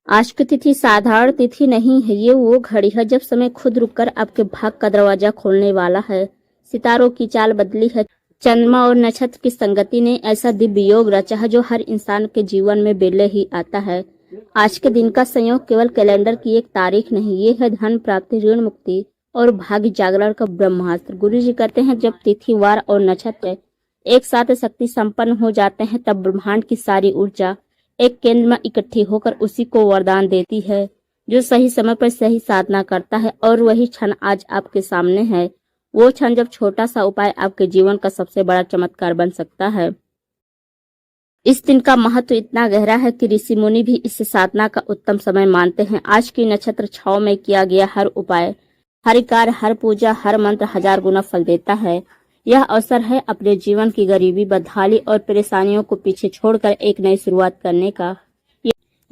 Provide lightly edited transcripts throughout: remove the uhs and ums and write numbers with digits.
आज की तिथि साधारण तिथि नहीं है, ये वो घड़ी है जब समय खुद रुककर आपके भाग का दरवाजा खोलने वाला है। सितारों की चाल बदली है। चंद्रमा और नक्षत्र की संगति ने ऐसा दिव्य योग रचा है जो हर इंसान के जीवन में बेले ही आता है। आज के दिन का संयोग केवल कैलेंडर की एक तारीख नहीं, ये है धन प्राप्ति, ऋण मुक्ति और भाग्य जागरण का ब्रह्मास्त्र। गुरु जी कहते हैं, जब तिथि, वार और नक्षत्र एक साथ शक्ति संपन्न हो जाते हैं तब ब्रह्मांड की सारी ऊर्जा एक केंद्र में इकट्ठी होकर उसी को वरदान देती है जो सही समय पर सही साधना करता है। और वही क्षण आज आपके सामने है, वो क्षण जब छोटा सा उपाय आपके जीवन का सबसे बड़ा चमत्कार बन सकता है। इस दिन का महत्व इतना गहरा है कि ऋषि मुनि भी इसे साधना का उत्तम समय मानते हैं। आज की नक्षत्र छाव में किया गया हर उपाय, हर कार्य, हर पूजा, हर मंत्र 1000 गुना फल देता है। यह अवसर है अपने जीवन की गरीबी, बदहाली और परेशानियों को पीछे छोड़कर एक नई शुरुआत करने का।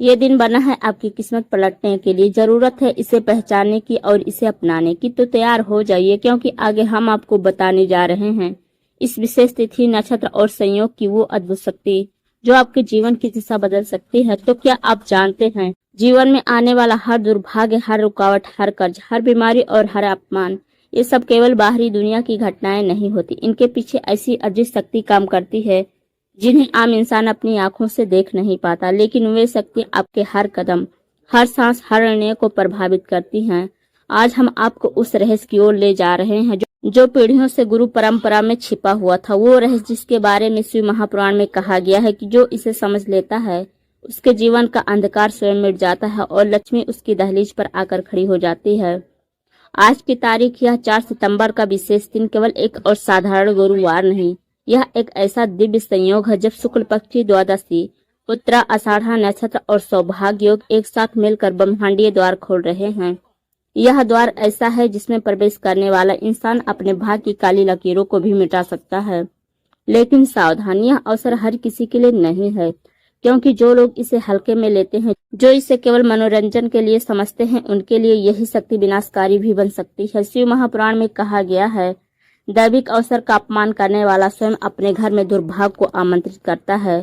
ये दिन बना है आपकी किस्मत पलटने के लिए। जरूरत है इसे पहचानने की और इसे अपनाने की। तो तैयार हो जाइए, क्योंकि आगे हम आपको बताने जा रहे हैं इस विशेष तिथि, नक्षत्र और संयोग की वो अद्भुत शक्ति जो आपके जीवन की दिशा बदल सकती है। तो क्या आप जानते हैं, जीवन में आने वाला हर दुर्भाग्य, हर रुकावट, हर कर्ज, हर बीमारी और हर अपमान, ये सब केवल बाहरी दुनिया की घटनाएं नहीं होती। इनके पीछे ऐसी अदृश्य शक्ति काम करती है जिन्हें आम इंसान अपनी आंखों से देख नहीं पाता, लेकिन वे शक्ति आपके हर कदम, हर सांस, हर निर्णय को प्रभावित करती हैं। आज हम आपको उस रहस्य की ओर ले जा रहे हैं जो पीढ़ियों से गुरु परंपरा में छिपा हुआ था। वो रहस्य जिसके बारे में शिव महापुराण में कहा गया है कि जो इसे समझ लेता है उसके जीवन का अंधकार स्वयं मिट जाता है और लक्ष्मी उसकी दहलीज पर आकर खड़ी हो जाती है। आज की तारीख, यह 4 सितंबर का विशेष दिन केवल एक और साधारण गुरुवार नहीं, यह एक ऐसा दिव्य संयोग है जब शुक्ल पक्ष की द्वादशी, उत्तरा आषाढ़ा नक्षत्र और सौभाग्य योग एक साथ मिलकर ब्रह्मांडीय द्वार खोल रहे हैं। यह द्वार ऐसा है जिसमें प्रवेश करने वाला इंसान अपने भाग्य की काली लकीरों को भी मिटा सकता है। लेकिन सावधान, यह अवसर हर किसी के लिए नहीं है, क्योंकि जो लोग इसे हल्के में लेते हैं, जो इसे केवल मनोरंजन के लिए समझते हैं, उनके लिए यही शक्ति विनाशकारी भी बन सकती है। शिव महापुराण में कहा गया है, दैविक अवसर का अपमान करने वाला स्वयं अपने घर में दुर्भाग्य को आमंत्रित करता है।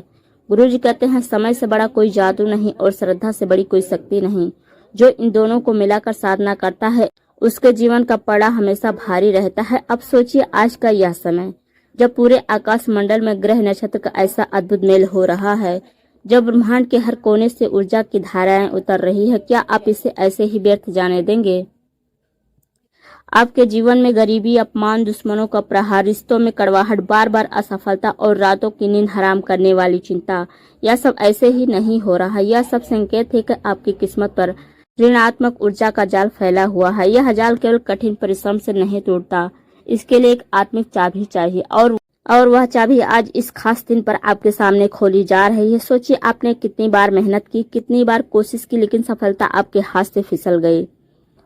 गुरु जी कहते हैं, समय से बड़ा कोई जादू नहीं और श्रद्धा से बड़ी कोई शक्ति नहीं। जो इन दोनों को मिलाकर साधना करता है उसके जीवन का पड़ा हमेशा भारी रहता है। अब सोचिए, आज का यह समय जब पूरे आकाश मंडल में ग्रह नक्षत्र का ऐसा अद्भुत मेल हो रहा है, जब ब्रह्मांड के हर कोने से ऊर्जा की धाराएं उतर रही है, क्या आप इसे ऐसे ही व्यर्थ जाने देंगे? आपके जीवन में गरीबी, अपमान, दुश्मनों का प्रहार, रिश्तों में कड़वाहट, बार बार असफलता और रातों की नींद हराम करने वाली चिंता, यह सब ऐसे ही नहीं हो रहा। यह सब संकेत है कि आपकी किस्मत पर ऋणात्मक ऊर्जा का जाल फैला हुआ है। यह जाल केवल कठिन परिश्रम से नहीं टूटता, इसके लिए एक आत्मिक चाबी चाहिए और वह चाबी आज इस खास दिन पर आपके सामने खोली जा रही है। सोचिए, आपने कितनी बार मेहनत की, कितनी बार कोशिश की, लेकिन सफलता आपके हाथ से फिसल गई।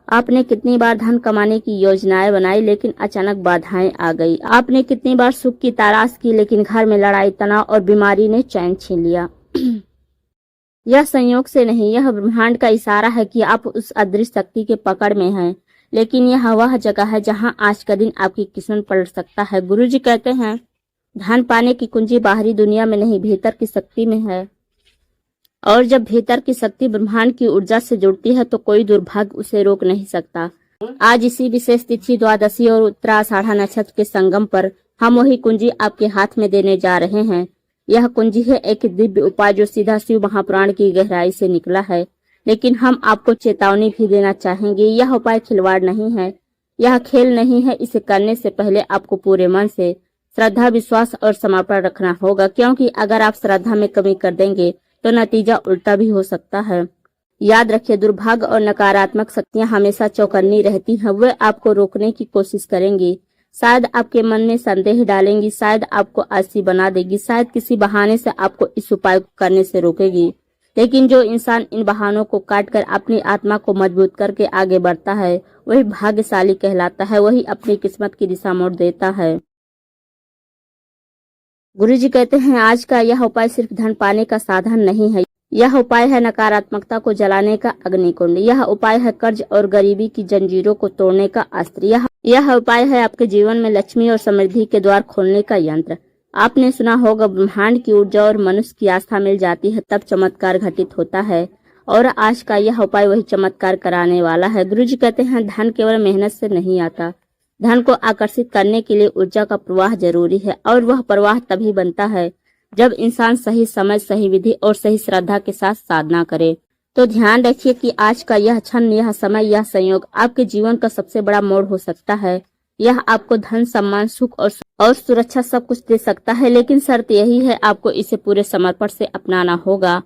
आपने कितनी बार धन कमाने की योजनाएं बनाई, लेकिन अचानक बाधाएं आ गई। आपने कितनी बार सुख की तलाश की, लेकिन घर में लड़ाई, तनाव और बीमारी ने चैन छीन लिया। यह संयोग से नहीं, यह ब्रह्मांड का इशारा है कि आप उस अदृश्य शक्ति के पकड़ में हैं। लेकिन यह वह जगह है जहां आज का दिन आपकी किस्मत पलट सकता है। गुरु जी कहते हैं, धन पाने की कुंजी बाहरी दुनिया में नहीं, भीतर की शक्ति में है। और जब भीतर की शक्ति ब्रह्मांड की ऊर्जा से जुड़ती है तो कोई दुर्भाग्य उसे रोक नहीं सकता। आज इसी विशेष तिथि, द्वादशी और उत्तरा आषाढ़ा नक्षत्र के संगम पर हम वही कुंजी आपके हाथ में देने जा रहे हैं। यह कुंजी है एक दिव्य उपाय जो सीधा शिव महापुराण की गहराई से निकला है। लेकिन हम आपको चेतावनी भी देना चाहेंगे, यह उपाय खिलवाड़ नहीं है, यह खेल नहीं है। इसे करने से पहले आपको पूरे मन से श्रद्धा, विश्वास और समर्पण रखना होगा, क्योंकि अगर आप श्रद्धा में कमी कर देंगे तो नतीजा उल्टा भी हो सकता है। याद रखिए, दुर्भाग्य और नकारात्मक शक्तियां हमेशा चौकन्नी रहती हैं। वे आपको रोकने की कोशिश करेंगी, शायद आपके मन में संदेह डालेंगी, शायद आपको आलसी बना देगी, शायद किसी बहाने से आपको इस उपाय को करने से रोकेगी। लेकिन जो इंसान इन बहानों को काटकर अपनी आत्मा को मजबूत करके आगे बढ़ता है, वही भाग्यशाली कहलाता है, वही अपनी किस्मत की दिशा मोड़ देता है। गुरु जी कहते हैं, आज का यह उपाय सिर्फ धन पाने का साधन नहीं है, यह उपाय है नकारात्मकता को जलाने का अग्निकुंड। यह उपाय है कर्ज और गरीबी की जंजीरों को तोड़ने का अस्त्र। यह उपाय है आपके जीवन में लक्ष्मी और समृद्धि के द्वार खोलने का यंत्र। आपने सुना होगा, ब्रह्मांड की ऊर्जा और मनुष्य की आस्था मिल जाती है तब चमत्कार घटित होता है। और आज का यह उपाय वही चमत्कार कराने वाला है। गुरुजी कहते हैं धन केवल मेहनत से नहीं आता, धन को आकर्षित करने के लिए ऊर्जा का प्रवाह जरूरी है और वह प्रवाह तभी बनता है जब इंसान सही समय, सही विधि और सही श्रद्धा के साथ साधना करे। तो ध्यान रखिए कि आज का यह क्षण, यह समय, यह संयोग आपके जीवन का सबसे बड़ा मोड़ हो सकता है। यह आपको धन, सम्मान, सुख और सुरक्षा सब कुछ दे सकता है, लेकिन शर्त यही है आपको इसे पूरे समर्पण से अपनाना होगा।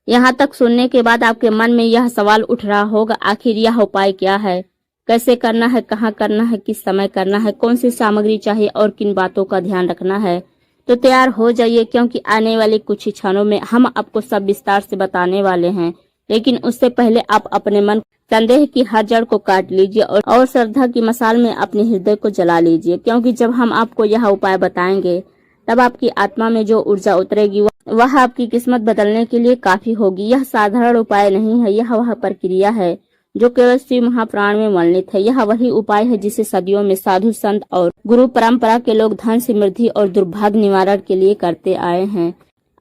यहाँ तक सुनने के बाद आपके मन में यह सवाल उठ रहा होगा, आखिर यह उपाय क्या है, कैसे करना है, कहाँ करना है, किस समय करना है, कौन सी सामग्री चाहिए और किन बातों का ध्यान रखना है। तो तैयार हो जाइए, क्योंकि आने वाले कुछ ही क्षणों में हम आपको सब विस्तार से बताने वाले हैं। लेकिन उससे पहले आप अपने मन संदेह की हर जड़ को काट लीजिए और श्रद्धा की मसाल में अपने हृदय को जला लीजिए, क्योंकि जब हम आपको यह उपाय बताएंगे तब आपकी आत्मा में जो ऊर्जा उतरेगी वह आपकी किस्मत बदलने के लिए काफी होगी। यह साधारण उपाय नहीं है, यह वह प्रक्रिया है जो केवल शिव महापुराण में वर्णित है। यह वही उपाय है जिसे सदियों में साधु संत और गुरु परंपरा के लोग धन, समृद्धि और दुर्भाग्य निवारण के लिए करते आए हैं।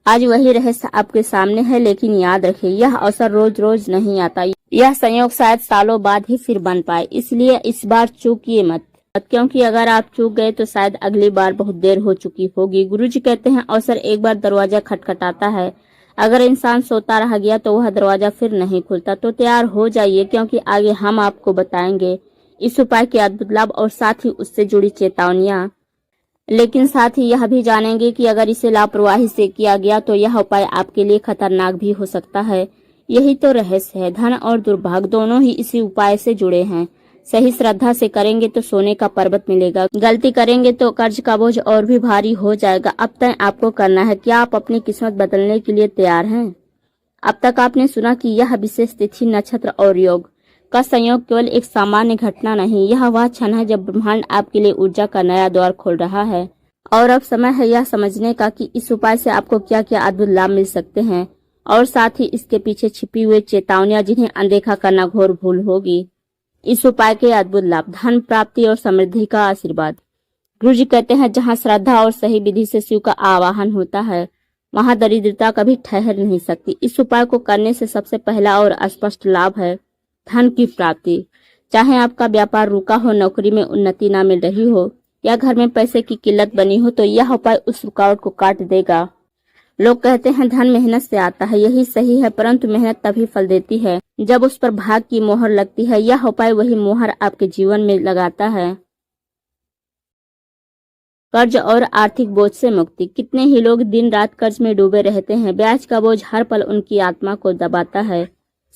आज वही रहस्य आपके सामने है, लेकिन याद रखिए यह अवसर रोज रोज नहीं आता, यह संयोग शायद सालों बाद ही फिर बन पाए। इसलिए इस बार चूकिए मत, क्योंकि अगर आप चूक गए तो शायद अगली बार बहुत देर हो चुकी होगी। गुरुजी कहते हैं अवसर एक बार दरवाजा खटखटाता है, अगर इंसान सोता रह गया तो वह दरवाजा फिर नहीं खुलता। तो तैयार हो जाइए, क्योंकि आगे हम आपको बताएंगे इस उपाय के अद्भुत लाभ और साथ ही उससे जुड़ी चेतावनियां। लेकिन साथ ही यह भी जानेंगे कि अगर इसे लापरवाही से किया गया तो यह उपाय आपके लिए खतरनाक भी हो सकता है। यही तो रहस्य है, धन और दुर्भाग्य दोनों ही इसी उपाय से जुड़े हैं। सही श्रद्धा से करेंगे तो सोने का पर्वत मिलेगा, गलती करेंगे तो कर्ज का बोझ और भी भारी हो जाएगा। अब तय आपको करना है, क्या आप अपनी किस्मत बदलने के लिए तैयार हैं? अब तक आपने सुना कि यह विशेष तिथि, नक्षत्र और योग का संयोग केवल एक सामान्य घटना नहीं, यह वह क्षण है जब ब्रह्मांड आपके लिए ऊर्जा का नया द्वार खोल रहा है। और अब समय है यह समझने का कि इस उपाय से आपको क्या क्या अद्भुत लाभ मिल सकते हैं और साथ ही इसके पीछे छिपी हुई चेतावनियां जिन्हें अनदेखा करना घोर भूल होगी। इस उपाय के अद्भुत लाभ, धन प्राप्ति और समृद्धि का आशीर्वाद। गुरुजी कहते हैं जहाँ श्रद्धा और सही विधि से शिव का आवाहन होता है वहाँ दरिद्रता कभी ठहर नहीं सकती। इस उपाय को करने से सबसे पहला और स्पष्ट लाभ है धन की प्राप्ति। चाहे आपका व्यापार रुका हो, नौकरी में उन्नति ना मिल रही हो या घर में पैसे की किल्लत बनी हो, तो यह उपाय उस रुकावट को काट देगा। लोग कहते हैं धन मेहनत से आता है, यही सही है, परंतु मेहनत तभी फल देती है जब उस पर भाग की मोहर लगती है। यह उपाय वही मोहर आपके जीवन में लगाता है। कर्ज और आर्थिक बोझ से मुक्ति। कितने ही लोग दिन रात कर्ज में डूबे रहते हैं, ब्याज का बोझ हर पल उनकी आत्मा को दबाता है।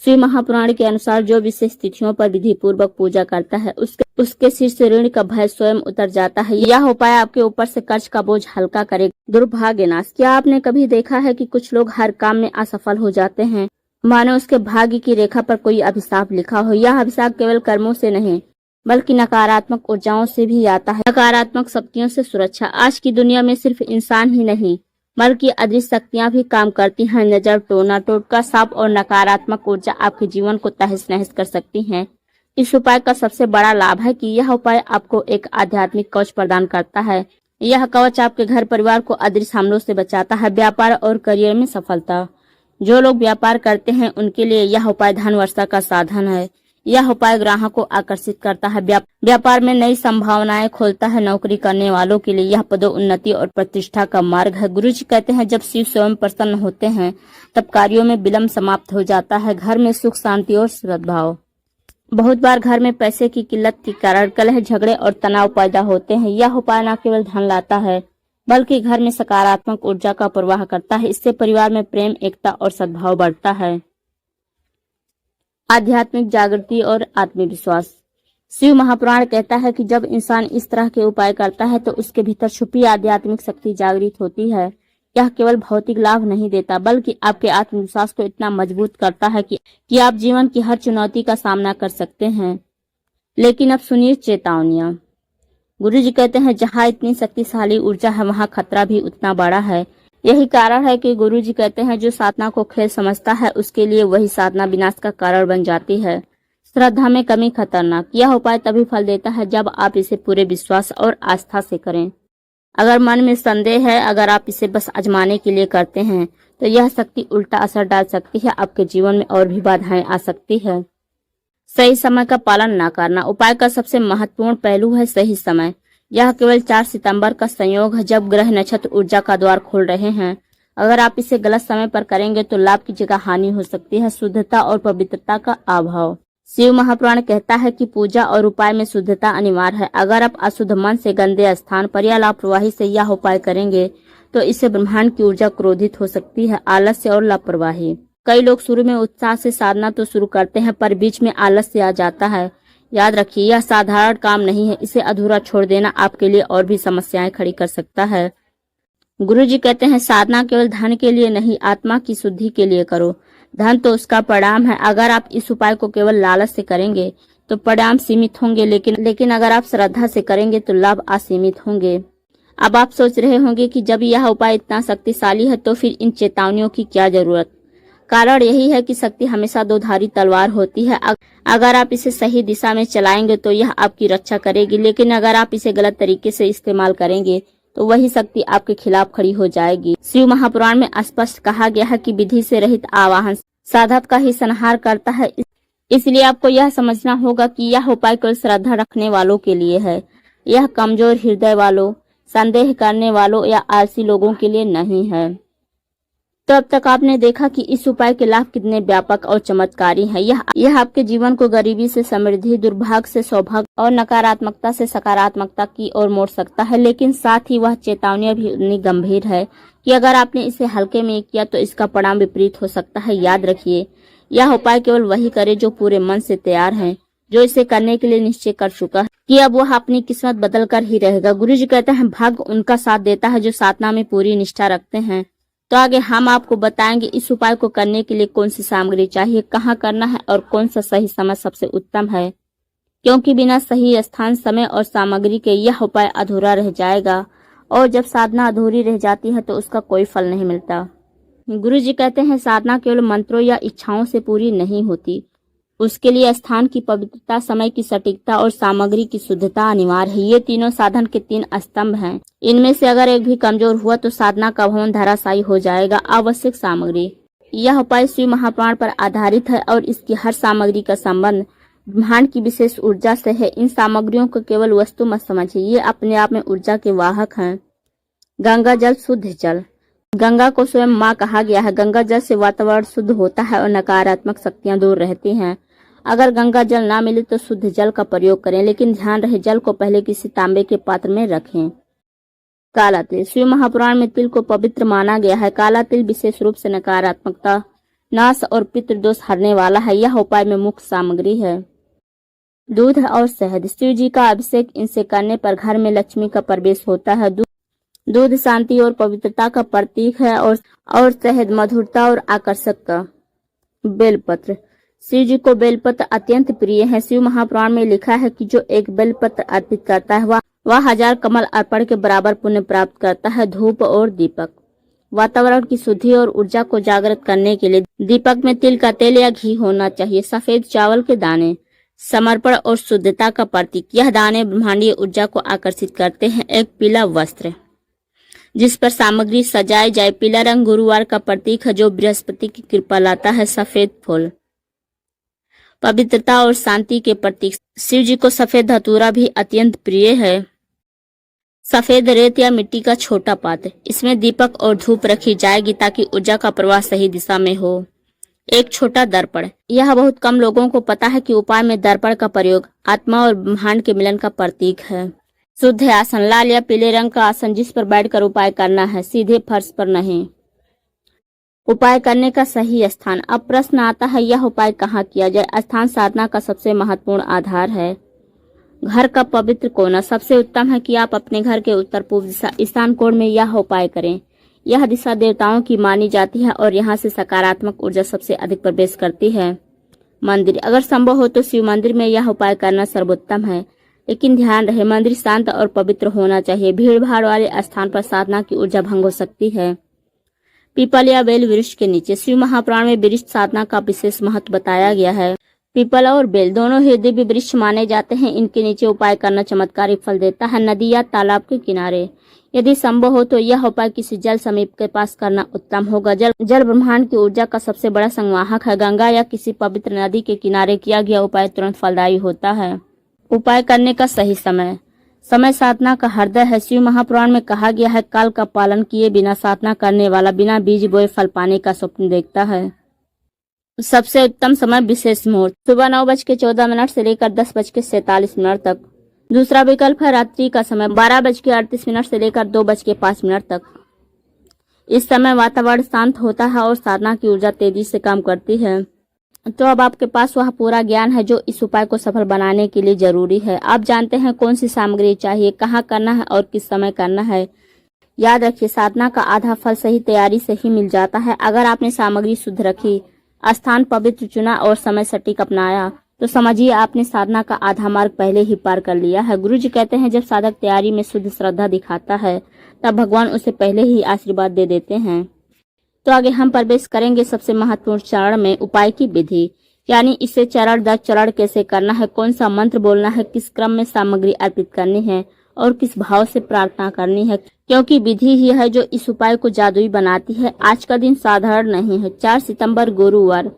शिव महापुराण के अनुसार जो विशेष तिथियों पर विधि पूर्वक पूजा करता है उसके सिर से ऋण का भय स्वयं उतर जाता है। यह उपाय आपके ऊपर से कर्ज का बोझ हल्का करेगा। दुर्भाग्य नाश। क्या आपने कभी देखा है कि कुछ लोग हर काम में असफल हो जाते हैं, मानो उसके भाग्य की रेखा पर कोई अभिशाप लिखा हो। यह अभिशाप केवल कर्मों से नहीं बल्कि नकारात्मक ऊर्जाओं से भी आता है। नकारात्मक शक्तियों से सुरक्षा। आज की दुनिया में सिर्फ इंसान ही नहीं बल्कि अदृश्य शक्तियां भी काम करती हैं। नजर, टोना, टोटका, सांप और नकारात्मक ऊर्जा आपके जीवन को तहस नहस कर सकती हैं। इस उपाय का सबसे बड़ा लाभ है कि यह उपाय आपको एक आध्यात्मिक कवच प्रदान करता है। यह कवच आपके घर परिवार को अदृश्य हमलों से बचाता है। व्यापार और करियर में सफलता। जो लोग व्यापार करते हैं उनके लिए यह उपाय धन वर्षा का साधन है। यह उपाय ग्राहक को आकर्षित करता है, व्यापार में नई संभावनाएं खोलता है। नौकरी करने वालों के लिए यह पदोन्नति और प्रतिष्ठा का मार्ग है। गुरुजी कहते हैं जब शिव स्वयं प्रसन्न होते हैं तब कार्यों में विलंब समाप्त हो जाता है। घर में सुख, शांति और सद्भाव। बहुत बार घर में पैसे की किल्लत के कारण कलह, झगड़े और तनाव पैदा होते हैं। यह उपाय न केवल धन लाता है बल्कि घर में सकारात्मक ऊर्जा का प्रवाह करता है। इससे परिवार में प्रेम, एकता और सद्भाव बढ़ता है। आध्यात्मिक जागृति और आत्मविश्वास। शिव महापुराण कहता है कि जब इंसान इस तरह के उपाय करता है तो उसके भीतर छुपी आध्यात्मिक शक्ति जागृत होती है। यह केवल भौतिक लाभ नहीं देता बल्कि आपके आत्मविश्वास को इतना मजबूत करता है कि आप जीवन की हर चुनौती का सामना कर सकते हैं। लेकिन अब सुनिए चेतावनियां। गुरुजी कहते हैं जहाँ इतनी शक्तिशाली ऊर्जा है वहाँ खतरा भी उतना बड़ा है। यही कारण है कि गुरुजी कहते हैं जो साधना को खेल समझता है उसके लिए वही साधना विनाश का कारण बन जाती है। श्रद्धा में कमी खतरनाक। यह उपाय तभी फल देता है जब आप इसे पूरे विश्वास और आस्था से करें। अगर मन में संदेह है, अगर आप इसे बस आजमाने के लिए करते हैं तो यह शक्ति उल्टा असर डाल सकती है, आपके जीवन में और भी बाधाएं आ सकती है। सही समय का पालन न करना। उपाय का सबसे महत्वपूर्ण पहलू है सही समय। यह केवल 4 सितंबर का संयोग है, जब ग्रह नक्षत्र ऊर्जा का द्वार खोल रहे हैं। अगर आप इसे गलत समय पर करेंगे तो लाभ की जगह हानि हो सकती है। शुद्धता और पवित्रता का अभाव। शिव महापुराण कहता है कि पूजा और उपाय में शुद्धता अनिवार्य है। अगर आप अशुद्ध मन से, गंदे स्थान पर या लापरवाही से यह उपाय करेंगे तो इससे ब्रह्मांड की ऊर्जा क्रोधित हो सकती है। आलस्य और लापरवाही। कई लोग शुरू में उत्साह से साधना तो शुरू करते हैं, पर बीच में आलस्य आ जाता है। याद रखिए, यह साधारण काम नहीं है। इसे अधूरा छोड़ देना आपके लिए और भी समस्याएं खड़ी कर सकता है। गुरु जी कहते हैं, साधना केवल धन के लिए नहीं, आत्मा की शुद्धि के लिए करो। धन तो उसका परिणाम है। अगर आप इस उपाय को केवल लालच से करेंगे तो परिणाम सीमित होंगे, लेकिन अगर आप श्रद्धा से करेंगे तो लाभ असीमित होंगे। अब आप सोच रहे होंगे कि जब यह उपाय इतना शक्तिशाली है तो फिर इन चेतावनियों की क्या जरूरत। कारण यही है कि शक्ति हमेशा दो धारी तलवार होती है। अगर आप इसे सही दिशा में चलाएंगे तो यह आपकी रक्षा करेगी, लेकिन अगर आप इसे गलत तरीके से इस्तेमाल करेंगे तो वही शक्ति आपके खिलाफ खड़ी हो जाएगी। शिव महापुराण में स्पष्ट कहा गया है कि विधि से रहित आवाहन साधक का ही संहार करता है। इसलिए आपको यह समझना होगा कि यह उपाय केवल श्रद्धा रखने वालों के लिए है। यह कमजोर हृदय वालों, संदेह करने वालों या आलसी लोगों के लिए नहीं है। तो अब तक आपने देखा कि इस उपाय के लाभ कितने व्यापक और चमत्कारी हैं। यह आपके जीवन को गरीबी से समृद्धि, दुर्भाग्य से सौभाग्य और नकारात्मकता से सकारात्मकता की ओर मोड़ सकता है। लेकिन साथ ही वह चेतावनी भी उतनी गंभीर है कि अगर आपने इसे हल्के में किया तो इसका परिणाम विपरीत हो सकता है। याद रखिए, यह उपाय केवल वही करे जो पूरे मन से तैयार है, जो इसे करने के लिए निश्चय कर चुका है कि अब वह अपनी किस्मत बदल कर ही रहेगा। गुरु जी कहते हैं, भाग्य उनका साथ देता है जो साधना में पूरी निष्ठा रखते हैं। तो आगे हम आपको बताएंगे इस उपाय को करने के लिए कौन सी सामग्री चाहिए, कहाँ करना है और कौन सा सही समय सबसे उत्तम है, क्योंकि बिना सही स्थान, समय और सामग्री के यह उपाय अधूरा रह जाएगा और जब साधना अधूरी रह जाती है तो उसका कोई फल नहीं मिलता। गुरु जी कहते हैं, साधना केवल मंत्रों या इच्छाओं से पूरी नहीं होती। उसके लिए स्थान की पवित्रता, समय की सटीकता और सामग्री की शुद्धता अनिवार्य है। ये तीनों साधन के 3 स्तंभ हैं। इनमें से अगर एक भी कमजोर हुआ तो साधना का भवन धराशायी हो जाएगा। आवश्यक सामग्री। यह उपाय शिव महापुराण पर आधारित है और इसकी हर सामग्री का संबंध ब्रह्मांड की विशेष ऊर्जा से है। इन सामग्रियों को केवल वस्तु मत समझिए, ये अपने आप में ऊर्जा के वाहक हैं। गंगा जल, शुद्ध जल। गंगा को स्वयं माँ कहा गया है। गंगा जल से वातावरण शुद्ध होता है और नकारात्मक शक्तियां दूर रहती हैं। अगर गंगा जल ना मिले तो शुद्ध जल का प्रयोग करें, लेकिन ध्यान रहे जल को पहले किसी तांबे के पात्र में रखें। काला तिल। शिव महापुराण में तिल को पवित्र माना गया है। काला तिल विशेष रूप से नकारात्मकता, नाश और पितृदोष हरने वाला है। यह उपाय में मुख्य सामग्री है। दूध और शहद। शिव जी का अभिषेक इनसे करने पर घर में लक्ष्मी का प्रवेश होता है। दूध शांति और पवित्रता का प्रतीक है और शहद मधुरता और आकर्षक का। बेलपत्र। शिव जी को बेलपत्र अत्यंत प्रिय है। शिव महापुराण में लिखा है कि जो एक बेलपत्र अर्पित करता है वह 1000 कमल अर्पण के बराबर पुण्य प्राप्त करता है। धूप और दीपक। वातावरण की शुद्धि और ऊर्जा को जागृत करने के लिए दीपक में तिल का तेल या घी होना चाहिए। सफेद चावल के दाने। समर्पण और शुद्धता का प्रतीक। यह दाने ब्रह्मांडीय ऊर्जा को आकर्षित करते हैं। एक पीला वस्त्र जिस पर सामग्री सजाई जाए। पीला रंग गुरुवार का प्रतीक है जो बृहस्पति की कृपा लाता है। सफेद फूल पवित्रता और शांति के प्रतीक। शिव जी को सफेद धतूरा भी अत्यंत प्रिय है। सफेद रेत या मिट्टी का छोटा पात्र, इसमें दीपक और धूप रखी जाएगी ताकि ऊर्जा का प्रवाह सही दिशा में हो। एक छोटा दर्पण। यह बहुत कम लोगों को पता है कि उपाय में दर्पण का प्रयोग आत्मा और ब्रह्मांड के मिलन का प्रतीक है। शुद्ध आसन। लाल या पीले रंग का आसन जिस पर बैठकर उपाय करना है, सीधे फर्श पर नहीं। उपाय करने का सही स्थान। अब प्रश्न आता है, यह उपाय कहाँ किया जाए। स्थान साधना का सबसे महत्वपूर्ण आधार है। घर का पवित्र कोना। सबसे उत्तम है कि आप अपने घर के उत्तर पूर्व दिशा ईशान कोण में यह उपाय करें। यह दिशा देवताओं की मानी जाती है और यहाँ से सकारात्मक ऊर्जा सबसे अधिक प्रवेश करती है। मंदिर। अगर संभव हो तो शिव मंदिर में यह उपाय करना सर्वोत्तम है, लेकिन ध्यान रहे मंदिर शांत और पवित्र होना चाहिए। भीड़ भाड़ वाले स्थान पर साधना की ऊर्जा भंग हो सकती है। पीपल या बेल वृक्ष के नीचे। शिव महापुराण में वृक्ष साधना का विशेष महत्व बताया गया है। पीपल और बेल दोनों ही दिव्य वृक्ष माने जाते हैं। इनके नीचे उपाय करना चमत्कारिक फल देता है। नदी या तालाब के किनारे, यदि संभव हो तो यह उपाय किसी जल समीप के पास करना उत्तम होगा। जल ब्रह्मांड की ऊर्जा का सबसे बड़ा संवाहक है। गंगा या किसी पवित्र नदी के किनारे किया गया उपाय तुरंत फलदायी होता है। उपाय करने का सही समय साधना का हृदय है। शिव महापुराण में कहा गया है, काल का पालन किए बिना साधना करने वाला बिना बीज बोए फल पाने का स्वप्न देखता है। सबसे उत्तम समय विशेष मुहूर्त सुबह 9:14 से लेकर 10:47 तक। दूसरा विकल्प है रात्रि का समय 12:38 से लेकर 2:05 तक। इस समय वातावरण शांत होता है और साधना की ऊर्जा तेजी से काम करती है। तो अब आपके पास वह पूरा ज्ञान है जो इस उपाय को सफल बनाने के लिए जरूरी है। आप जानते हैं कौन सी सामग्री चाहिए, कहाँ करना है और किस समय करना है। याद रखिए, साधना का आधा फल सही तैयारी से ही मिल जाता है। अगर आपने सामग्री शुद्ध रखी, स्थान पवित्र चुना और समय सटीक अपनाया तो समझिए आपने साधना का आधा मार्ग पहले ही पार कर लिया है। गुरु जी कहते हैं, जब साधक तैयारी में शुद्ध श्रद्धा दिखाता है तब भगवान उसे पहले ही आशीर्वाद दे देते हैं। तो आगे हम प्रवेश करेंगे सबसे महत्वपूर्ण चरण में, उपाय की विधि, यानी इसे चरण दर चरण कैसे करना है, कौन सा मंत्र बोलना है, किस क्रम में सामग्री अर्पित करनी है और किस भाव से प्रार्थना करनी है, क्योंकि विधि ही है जो इस उपाय को जादुई बनाती है। आज का दिन साधारण नहीं है। 4 सितंबर गुरुवार,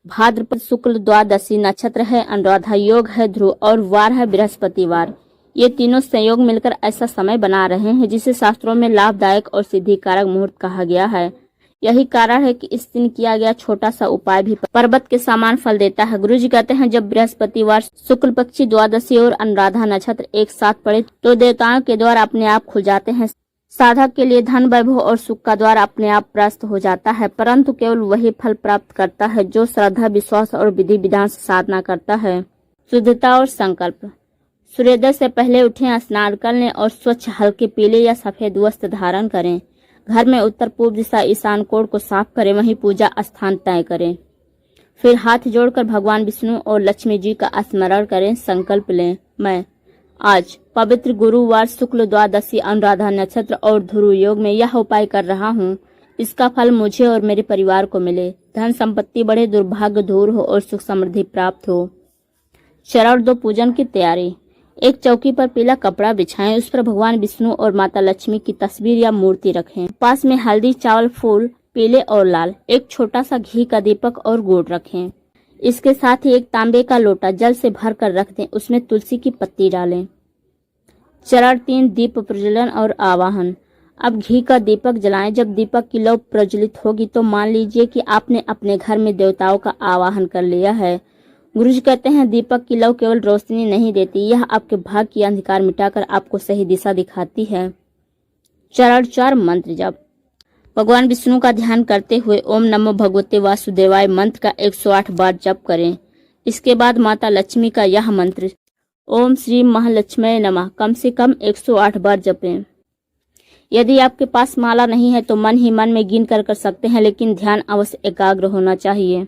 भाद्रपद शुक्ल द्वादशी, नक्षत्र है अनुराधा, योग है ध्रुव और वार है बृहस्पतिवार। ये तीनों संयोग मिलकर ऐसा समय बना रहे हैं जिसे शास्त्रों में लाभदायक और सिद्धिकारक मुहूर्त कहा गया है। यही कारण है कि इस दिन किया गया छोटा सा उपाय भी पर्वत के समान फल देता है। गुरु जी कहते हैं, जब बृहस्पतिवार शुक्ल पक्षी द्वादशी और अनुराधा नक्षत्र एक साथ पड़े तो देवताओं के द्वार अपने आप खुल जाते हैं। साधक के लिए धन वैभव और सुख का द्वार अपने आप प्रस्त हो जाता है, परंतु केवल वही फल प्राप्त करता है जो श्रद्धा, विश्वास और विधि विधान से साधना करता है। शुद्धता और संकल्प। सूर्योदय से पहले उठें, स्नान कर लें और स्वच्छ हल्के पीले या सफेद वस्त्र धारण करें। घर में उत्तर पूर्व दिशा ईशान कोण को साफ करें, वहीं पूजा स्थान तय करें। फिर हाथ जोड़कर भगवान विष्णु और लक्ष्मी जी का स्मरण करें। संकल्प लें, मैं आज पवित्र गुरुवार शुक्ल द्वादशी अनुराधा नक्षत्र और ध्रुव योग में यह उपाय कर रहा हूँ। इसका फल मुझे और मेरे परिवार को मिले, धन संपत्ति बढ़े, दुर्भाग्य दूर हो और सुख समृद्धि प्राप्त हो। चरण 2, पूजन की तैयारी। एक चौकी पर पीला कपड़ा बिछाएं, उस पर भगवान विष्णु और माता लक्ष्मी की तस्वीर या मूर्ति रखें। पास में हल्दी, चावल, फूल पीले और लाल, एक छोटा सा घी का दीपक और गुड़ रखें। इसके साथ ही एक तांबे का लोटा जल से भर कर रख दें, उसमें तुलसी की पत्ती डालें। चरण 3, दीप प्रज्वलन और आवाहन। अब घी का दीपक जलाएं। जब दीपक की लौ प्रज्वलित होगी तो मान लीजिए कि आपने अपने घर में देवताओं का आवाहन कर लिया है। गुरुजी कहते हैं, दीपक की लौ केवल रोशनी नहीं देती, यह आपके भाग्य की अंधकार मिटाकर आपको सही दिशा दिखाती है। चरण 4, मंत्र जप। भगवान विष्णु का ध्यान करते हुए ओम नमो भगवते वासुदेवाय मंत्र का 108 बार जप करें। इसके बाद माता लक्ष्मी का यह मंत्र ओम श्री महालक्ष्मी नमः कम से कम 108 बार जपें। यदि आपके पास माला नहीं है तो मन ही मन में गिन कर सकते हैं, लेकिन ध्यान अवश्य एकाग्र होना चाहिए।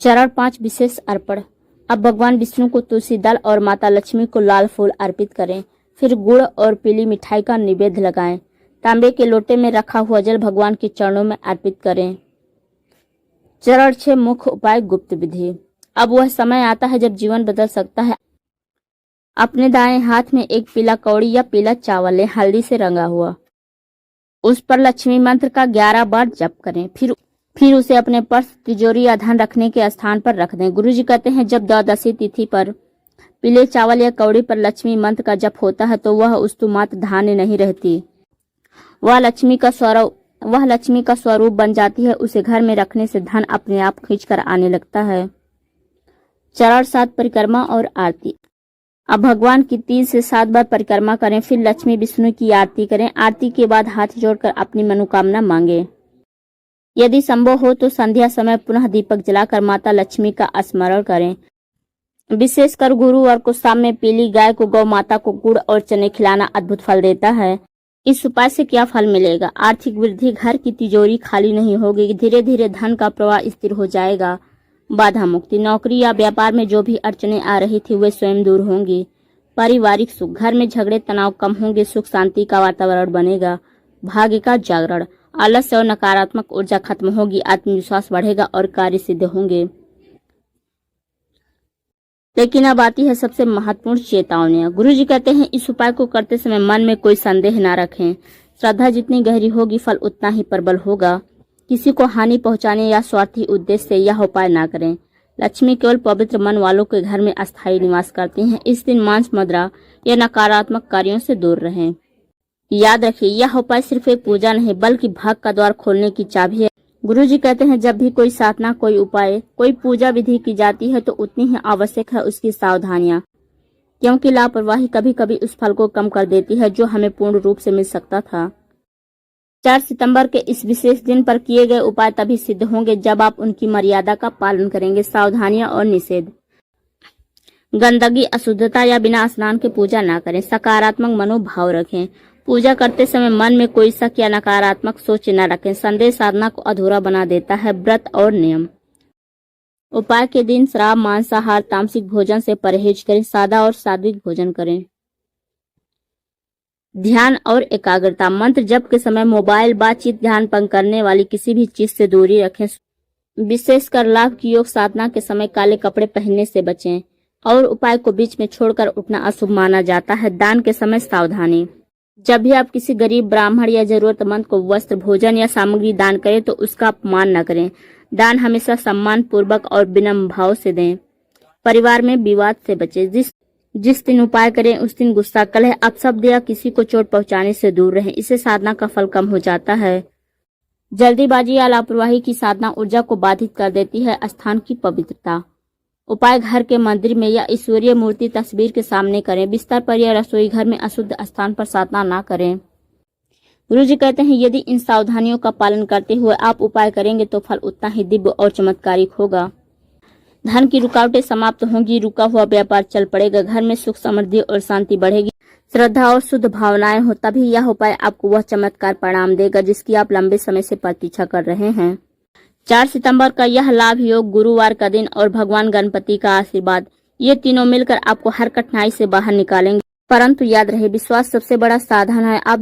चरण 5, विशेष अर्पण। अब भगवान विष्णु को तुलसी दल और माता लक्ष्मी को लाल फूल अर्पित करें। फिर गुड़ और पीली मिठाई का निवेद्य लगाएं। तांबे के लोटे में रखा हुआ जल भगवान के चरणों में अर्पित करें। चरण 6, मुख्य उपाय गुप्त विधि। अब वह समय आता है जब जीवन बदल सकता है। अपने दाएं हाथ में एक पीला कौड़ी या पीला चावल लें, हल्दी से रंगा हुआ। उस पर लक्ष्मी मंत्र का 11 बार जप करें। फिर उसे अपने पर्स, तिजोरी या धन रखने के स्थान पर रख दें। गुरुजी कहते हैं, जब द्वादशी तिथि पर पीले चावल या कौड़ी पर लक्ष्मी मंत्र का जप होता है तो वह वस्तु मात्र धान्य नहीं रहती, वह लक्ष्मी का स्वरूप बन जाती है। उसे घर में रखने से धन अपने आप खींच कर आने लगता है। चरण 7, परिक्रमा और आरती। अब भगवान की 3 से 7 बार परिक्रमा करें, फिर लक्ष्मी विष्णु की आरती करें। आरती के बाद हाथ जोड़कर अपनी मनोकामना मांगे। यदि संभव हो तो संध्या समय पुनः दीपक जलाकर माता लक्ष्मी का स्मरण करें। विशेषकर गुरुवार को शाम में पीली गाय को, गौ माता को गुड़ और चने खिलाना अद्भुत फल देता है। इस उपाय से क्या फल मिलेगा? आर्थिक वृद्धि, घर की तिजोरी खाली नहीं होगी, धीरे धीरे धन का प्रवाह स्थिर हो जाएगा। बाधा मुक्ति, नौकरी या व्यापार में जो भी अड़चने आ रही थी वे स्वयं दूर होंगी। पारिवारिक सुख, घर में झगड़े तनाव कम होंगे, सुख शांति का वातावरण बनेगा। भाग्य का जागरण, आलस्य और नकारात्मक ऊर्जा खत्म होगी, आत्मविश्वास बढ़ेगा और कार्य सिद्ध होंगे। लेकिन अब आती है सबसे महत्वपूर्ण चेतावनियां। गुरु जी कहते हैं इस उपाय को करते समय मन में कोई संदेह न रखें। श्रद्धा जितनी गहरी होगी फल उतना ही प्रबल होगा। किसी को हानि पहुंचाने या स्वार्थी उद्देश्य से यह उपाय ना करें। लक्ष्मी केवल पवित्र मन वालों के घर में अस्थायी निवास करती हैं। इस दिन मांस, मुद्रा या नकारात्मक कार्यों से दूर रहें। याद रखिए, यह उपाय सिर्फ एक पूजा नहीं बल्कि भाग्य का द्वार खोलने की चाबी है। गुरु जी कहते हैं जब भी कोई साधना, कोई उपाय, कोई पूजा विधि की जाती है तो उतनी ही आवश्यक है उसकी सावधानियां, क्योंकि लापरवाही कभी कभी उस फल को कम कर देती है जो हमें पूर्ण रूप से मिल सकता था। 4 सितंबर के इस विशेष दिन पर किए गए उपाय तभी सिद्ध होंगे जब आप उनकी मर्यादा का पालन करेंगे। सावधानियां और निषेध। गंदगी, अशुद्धता या बिना स्नान के पूजा ना करें। सकारात्मक मनोभाव रखें। पूजा करते समय मन में कोई शक या नकारात्मक सोच न रखें। संदेह साधना को अधूरा बना देता है। व्रत और नियम। उपाय के दिन शराब, मांसाहार, तामसिक भोजन से परहेज करें। सादा और सात्विक भोजन करें। ध्यान और एकाग्रता। मंत्र जप के समय मोबाइल, बातचीत, ध्यान भंग करने वाली किसी भी चीज से दूरी रखें। विशेषकर लाभ की योग साधना के समय काले कपड़े पहनने से बचें और उपाय को बीच में छोड़कर उठना अशुभ माना जाता है। दान के समय सावधानी। जब भी आप किसी गरीब, ब्राह्मण या जरूरतमंद को वस्त्र, भोजन या सामग्री दान करें तो उसका अपमान न करें। दान हमेशा सम्मान पूर्वक और विनम्र भाव से दें। परिवार में विवाद से बचें। जिस दिन उपाय करें उस दिन गुस्सा, कलह, अपशब्द या किसी को चोट पहुंचाने से दूर रहें। इससे साधना का फल कम हो जाता है। जल्दीबाजी या लापरवाही की साधना ऊर्जा को बाधित कर देती है। स्थान की पवित्रता। उपाय घर के मंदिर में या ईश्वरीय मूर्ति, तस्वीर के सामने करें। बिस्तर पर या रसोई घर में अशुद्ध स्थान पर साधना ना करें। गुरु जी कहते हैं यदि इन सावधानियों का पालन करते हुए आप उपाय करेंगे तो फल उतना ही दिव्य और चमत्कारिक होगा। धन की रुकावटें समाप्त होंगी। रुका हुआ व्यापार चल पड़ेगा। घर में सुख, समृद्धि और शांति बढ़ेगी। श्रद्धा और शुद्ध भावनाएं हो तभी यह उपाय आपको वह चमत्कार परिणाम देगा जिसकी आप लंबे समय से प्रतीक्षा कर रहे हैं। 4 सितंबर का यह लाभ योग, गुरुवार का दिन और भगवान गणपति का आशीर्वाद, ये तीनों मिलकर आपको हर कठिनाई से बाहर निकालेंगे। परंतु याद रहे, विश्वास सबसे बड़ा साधन है। आप